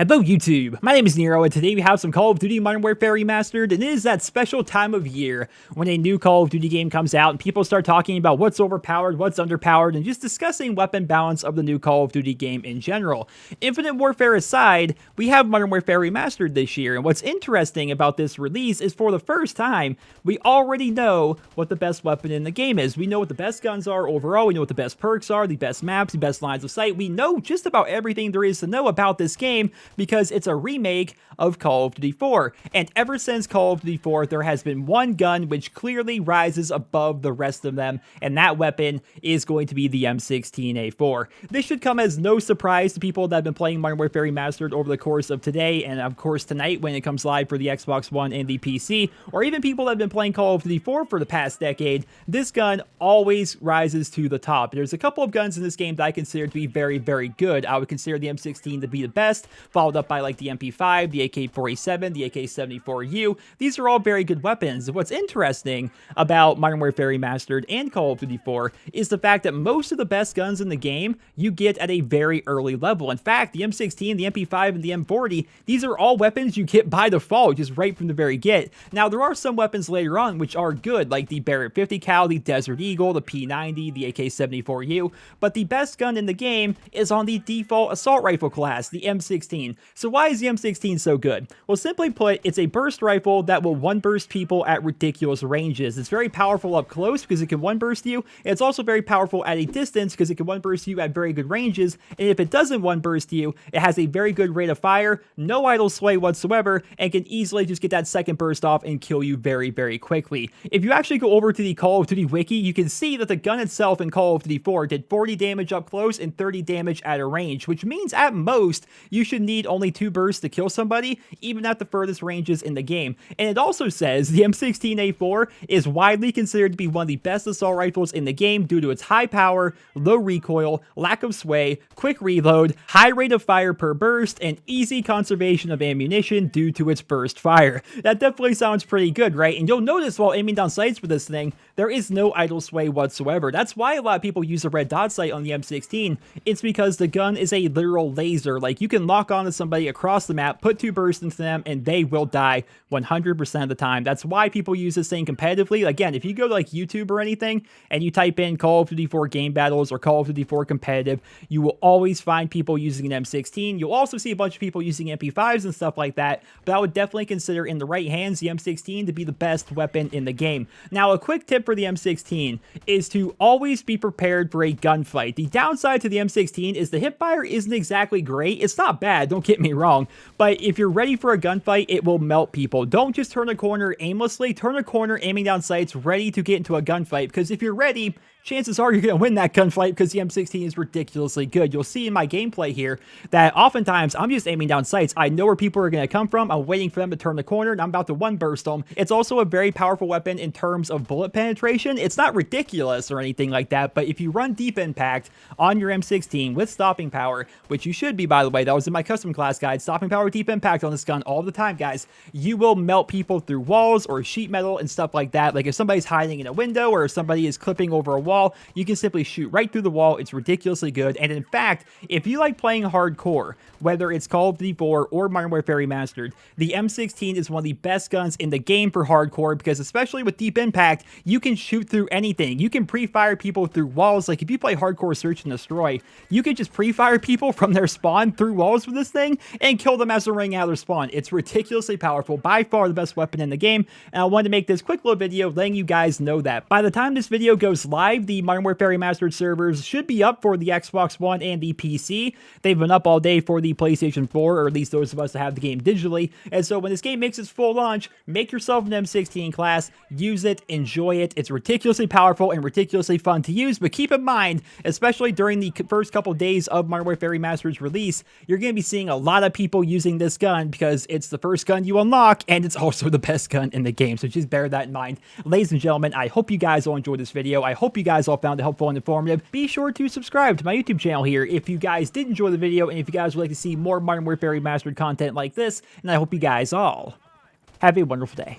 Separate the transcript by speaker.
Speaker 1: Hello YouTube, my name is Nero and today we have some Call of Duty Modern Warfare Remastered, and it is that special time of year when a new Call of Duty game comes out and people start talking about what's overpowered, what's underpowered, and just discussing weapon balance of the new Call of Duty game in general. Infinite Warfare aside, we have Modern Warfare Remastered this year, and what's interesting about this release is for the first time, we already know what the best weapon in the game is. We know what the best guns are overall, we know what the best perks are, the best maps, the best lines of sight. We know just about everything there is to know about this game, because it's a remake of Call of Duty 4. And ever since Call of Duty 4, there has been one gun which clearly rises above the rest of them, and that weapon is going to be the M16A4. This should come as no surprise to people that have been playing Modern Warfare Remastered over the course of today, and of course tonight when it comes live for the Xbox One and the PC, or even people that have been playing Call of Duty 4 for the past decade. This gun always rises to the top. There's a couple of guns in this game that I consider to be very, very good. I would consider the M16 to be the best, followed up by like the MP5, the AK-47, the AK-74U. These are all very good weapons. What's interesting about Modern Warfare Remastered and Call of Duty 4 is the fact that most of the best guns in the game you get at a very early level. In fact, the M16, the MP5, and the M40, these are all weapons you get by default, just right from the very get. Now, there are some weapons later on which are good, like the Barrett 50 cal, the Desert Eagle, the P90, the AK-74U, but the best gun in the game is on the default assault rifle class, the M16. So why is the M16 so good? Well, simply put, it's a burst rifle that will one-burst people at ridiculous ranges. It's very powerful up close because it can one-burst you. It's also very powerful at a distance because it can one-burst you at very good ranges. And if it doesn't one-burst you, it has a very good rate of fire, no idle sway whatsoever, and can easily just get that second burst off and kill you very, very quickly. If you actually go over to the Call of Duty wiki, you can see that the gun itself in Call of Duty 4 did 40 damage up close and 30 damage at a range, which means at most, you should need only 2 bursts to kill somebody, even at the furthest ranges in the game. And it also says the M16A4 is widely considered to be one of the best assault rifles in the game due to its high power, low recoil, lack of sway, quick reload, high rate of fire per burst, and easy conservation of ammunition due to its burst fire. That definitely sounds pretty good, right? And you'll notice while aiming down sights with this thing, there is no idle sway whatsoever. That's why a lot of people use a red dot sight on the M16. It's because the gun is a literal laser. Like, you can lock onto somebody across the map, put 2 bursts into them, and they will die 100% of the time. That's why people use this thing competitively. Again, if you go to like YouTube or anything, and you type in Call of Duty 4 game battles or Call of Duty 4 competitive, you will always find people using an M16. You'll also see a bunch of people using MP5s and stuff like that, but I would definitely consider in the right hands the M16 to be the best weapon in the game. Now, a quick tip for the M16 is to always be prepared for a gunfight. The downside to the M16 is the hipfire isn't exactly great. It's not bad, don't get me wrong, but if you're ready for a gunfight, it will melt people. Don't just turn a corner aimlessly, turn a corner aiming down sights ready to get into a gunfight, because if you're ready, chances are you're going to win that gunfight because the M16 is ridiculously good. You'll see in my gameplay here that oftentimes I'm just aiming down sights. I know where people are going to come from. I'm waiting for them to turn the corner and I'm about to one burst them. It's also a very powerful weapon in terms of bullet penetration. It's not ridiculous or anything like that, but if you run deep impact on your M16 with stopping power, which you should be, by the way, that was in my custom class guide, stopping power with deep impact on this gun all the time, guys, you will melt people through walls or sheet metal and stuff like that. Like if somebody's hiding in a window or if somebody is clipping over a wall, you can simply shoot right through the wall. It's ridiculously good. And in fact, if you like playing hardcore, whether it's Call of Duty 4 or Modern Warfare Remastered, the M16 is one of the best guns in the game for hardcore because especially with deep impact, you can shoot through anything. You can pre-fire people through walls. Like if you play hardcore search and destroy, you can just pre-fire people from their spawn through walls with this thing and kill them as they're running out of their spawn. It's ridiculously powerful, by far the best weapon in the game. And I wanted to make this quick little video letting you guys know that. By the time this video goes live, the Modern Warfare Remastered servers should be up for the Xbox One and the PC. They've been up all day for the PlayStation 4, or at least those of us that have the game digitally. And so when this game makes its full launch, make yourself an M16 class, use it, enjoy it. It's ridiculously powerful and ridiculously fun to use, but keep in mind, especially during the first couple days of Modern Warfare Remastered's release, you're going to be seeing a lot of people using this gun because it's the first gun you unlock, and it's also the best gun in the game. So just bear that in mind. Ladies and gentlemen, I hope you guys all enjoyed this video. I hope you guys all found it helpful and informative. Be sure to subscribe to my YouTube channel here if you guys did enjoy the video and if you guys would like to see more Modern Warfare Remastered content like this, and I hope you guys all have a wonderful day.